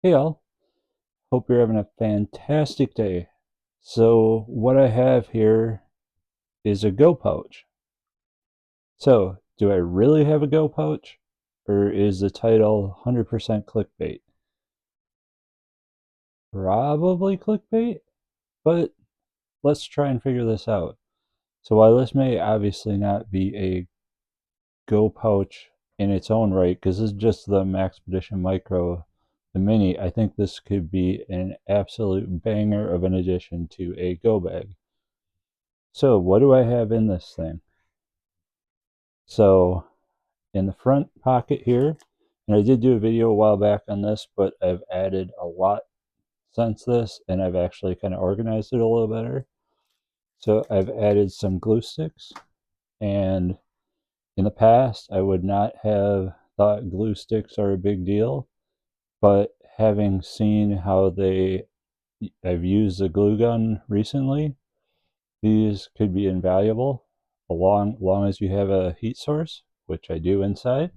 Hey all, hope you're having a fantastic day. So what I have here is a Go pouch. So do I really have a Go pouch? Or is the title 100% clickbait? Probably clickbait, but let's try and figure this out. So while this may obviously not be a Go pouch in its own right, because this is just the Maxpedition Micro, the Mini, I think this could be an absolute banger of an addition to a Go bag. So what do I have in this thing? So in the front pocket here, and I did do a video a while back on this, but I've added a lot since this, and I've actually kind of organized it a little better. So I've added some glue sticks, and in the past, I would not have thought glue sticks are a big deal, but having seen how I've used the glue gun recently, these could be invaluable, long as you have a heat source, which I do inside.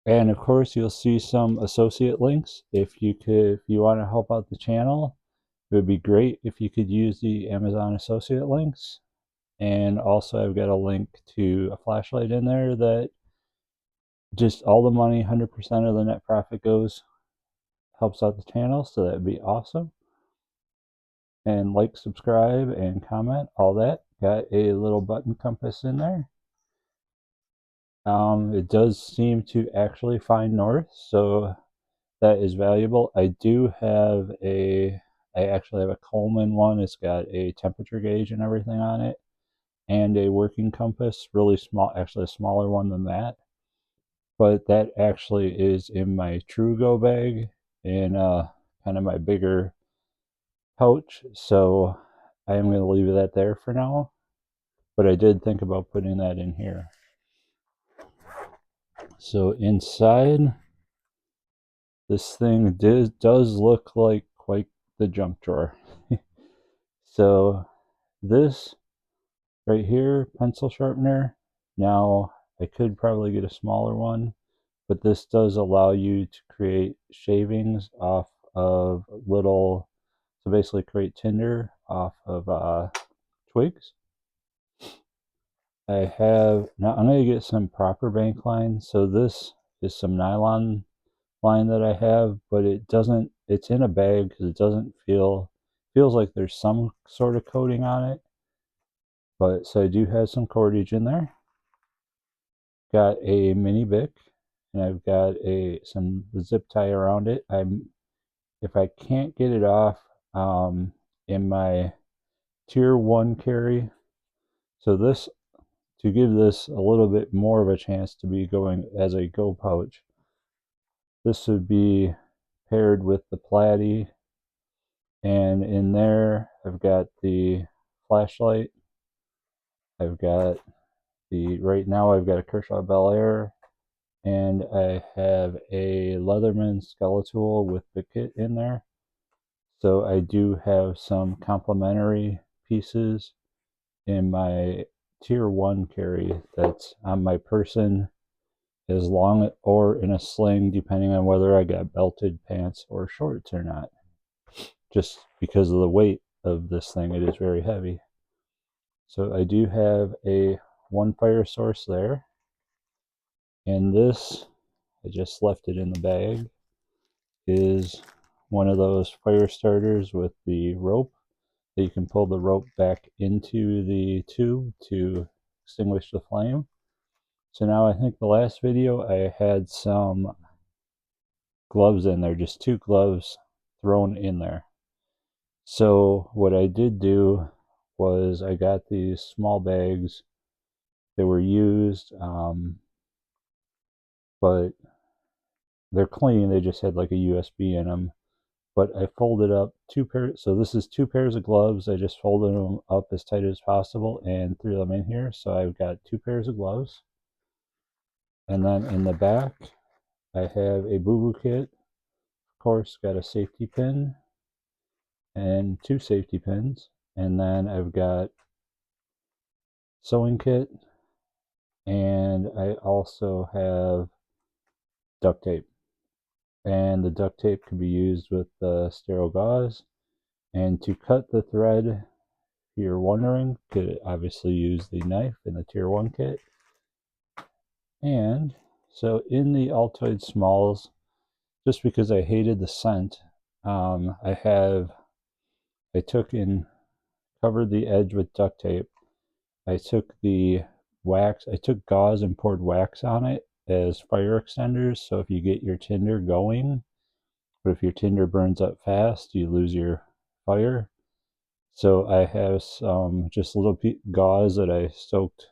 And of course, you'll see some associate links. If you want to help out the channel, it would be great if you could use the Amazon associate links. And also, I've got a link to a flashlight in there that just all the money, 100% of the net profit goes, helps out the channel. So that'd be awesome. And like, subscribe, and comment, all that. Got a little button compass in there. It does seem to actually find north, so that is valuable. I actually have a Coleman one. It's got a temperature gauge and everything on it, and a working compass, really small, actually a smaller one than that. But that actually is in my True Go bag in kind of my bigger pouch. So I am going to leave that there for now. But I did think about putting that in here. So inside, this thing does look like quite the junk drawer. So this right here, pencil sharpener. Now I could probably get a smaller one, but this does allow you to create shavings off of so basically create tinder off of twigs. Now I'm going to get some proper bank line. So this is some nylon line that I have, but it's in a bag because it doesn't feels like there's some sort of coating on it. But so I do have some cordage in there. Got a mini Bic, and I've got some zip tie around it. If I can't get it off in my tier 1 carry, so this to give this a little bit more of a chance to be going as a Go pouch, this would be paired with the Platy, and in there I've got the flashlight. Right now I've got a Kershaw Bel Air, and I have a Leatherman Skeletal with the kit in there. So I do have some complementary pieces in my tier 1 carry that's on my person, as long or in a sling, depending on whether I got belted pants or shorts or not. Just because of the weight of this thing, it is very heavy. So I do have a one fire source there, and this, I just left it in the bag, is one of those fire starters with the rope that you can pull the rope back into the tube to extinguish the flame. So now I think the last video I had some gloves in there, just 2 gloves thrown in there. So what I did do was I got these small bags that were used, but they're clean. They just had like a USB in them. But I folded up 2 pairs. So this is 2 pairs of gloves. I just folded them up as tight as possible and threw them in here. So I've got 2 pairs of gloves. And then in the back, I have a boo-boo kit. Of course, got a safety pin and 2 safety pins. And then I've got sewing kit, and I also have duct tape. and the duct tape can be used with the sterile gauze. And to cut the thread, if you're wondering, could obviously use the knife in the Tier 1 kit. And so in the Altoid Smalls, just because I hated the scent, I took and covered the edge with duct tape. I took the wax, I took gauze and poured wax on it as fire extenders. So if you get your tinder going, but if your tinder burns up fast, you lose your fire. So I have some just little gauze that I soaked,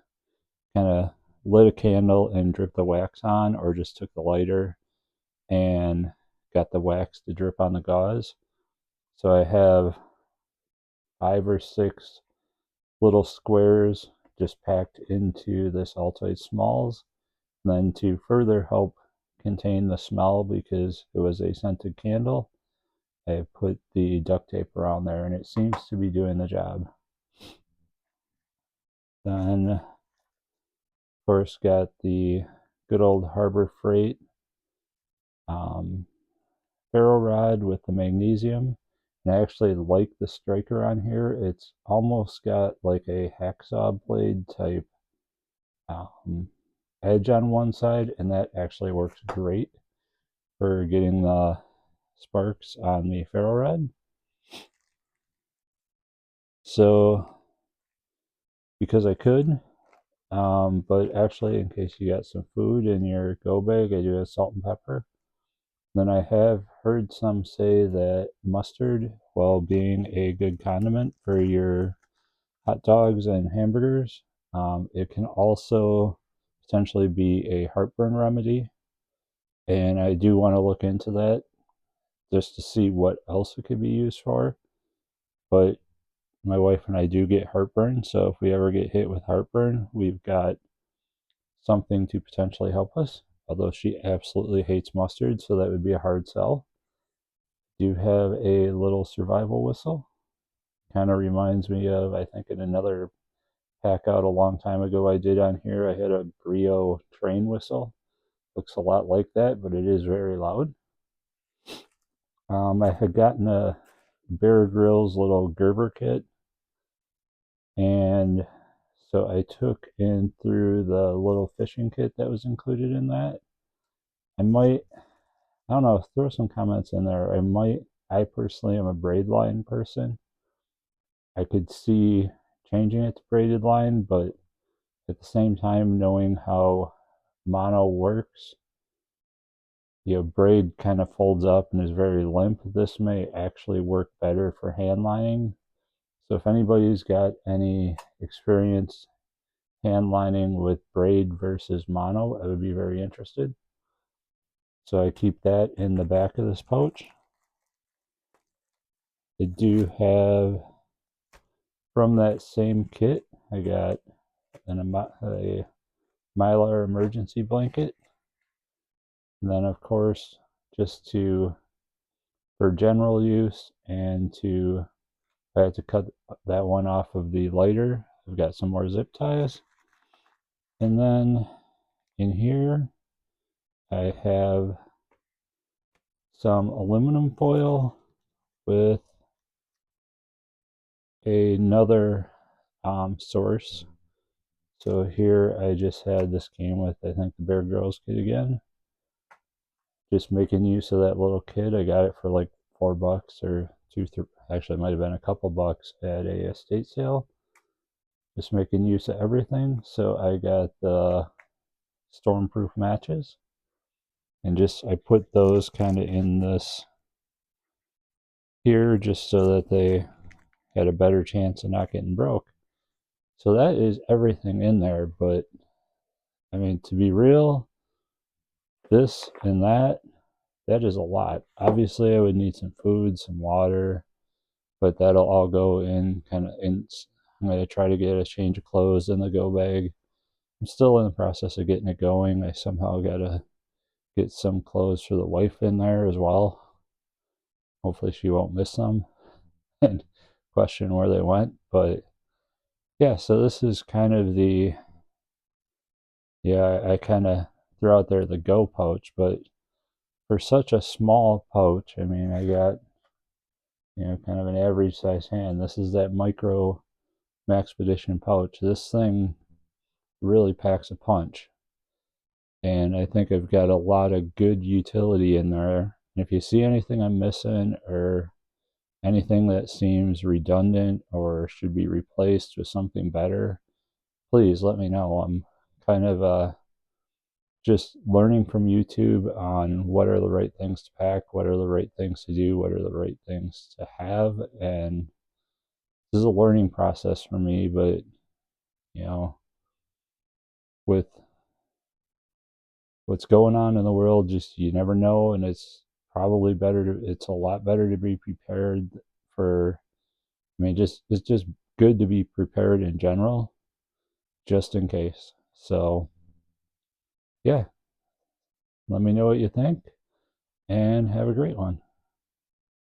kind of lit a candle and dripped the wax on, or just took the lighter and got the wax to drip on the gauze. So I have 5 or 6 little squares just packed into this Altoid Smalls. And then to further help contain the smell, because it was a scented candle, I put the duct tape around there, and it seems to be doing the job. Then, of course, got the good old Harbor Freight ferro rod with the magnesium. And I actually like the striker on here. It's almost got like a hacksaw blade type edge on one side, and that actually works great for getting the sparks on the ferro rod. So, because I could, but actually, in case you got some food in your go bag, I do have salt and pepper. Then I have heard some say that mustard, while being a good condiment for your hot dogs and hamburgers, it can also potentially be a heartburn remedy. And I do want to look into that just to see what else it could be used for. But my wife and I do get heartburn, so if we ever get hit with heartburn, we've got something to potentially help us. Although she absolutely hates mustard, so that would be a hard sell. Do have a little survival whistle. Kind of reminds me of, I think, in another pack out a long time ago I did on here, I had a Brio train whistle. Looks a lot like that, but it is very loud. I had gotten a Bear Grylls little Gerber kit, and so I took in through the little fishing kit that was included in that. I don't know, throw some comments in there. I personally am a braid line person. I could see changing it to braided line, but at the same time, knowing how mono works, braid kind of folds up and is very limp. This may actually work better for hand lining. So if anybody's got any experience hand lining with braid versus mono, I would be very interested. So I keep that in the back of this pouch. I do have, from that same kit, I got a Mylar emergency blanket. And then, of course, just for general use, and I had to cut that one off of the lighter. I've got some more zip ties. And then in here, I have some aluminum foil with another source. So here I just had, this came with, I think, the Bear Grylls kit again. Just making use of that little kit. I got it for like $4 or actually it might have been a couple bucks at a estate sale. Just making use of everything. So I got the stormproof matches, and I put those kind of in this here just so that they had a better chance of not getting broke. So that is everything in there. But I mean, to be real, this and that is a lot. Obviously I would need some food, some water, but that'll all go in kind of in. I'm going to try to get a change of clothes in the go bag. I'm still in the process of getting it going. I somehow got to get some clothes for the wife in there as well. Hopefully she won't miss them and question where they went. But yeah, so this is kind of I kind of threw out there the go pouch, but for such a small pouch, I mean, I got, kind of an average size hand. This is that micro Maxpedition pouch. This thing really packs a punch. And I think I've got a lot of good utility in there. And if you see anything I'm missing or anything that seems redundant or should be replaced with something better, please let me know. I'm kind of just learning from YouTube on what are the right things to pack, what are the right things to do, what are the right things to have. And this is a learning process for me, but you know, with what's going on in the world, just you never know, and it's probably it's a lot better to be prepared for, I mean, just it's just good to be prepared in general, just in case. So yeah, let me know what you think and have a great one.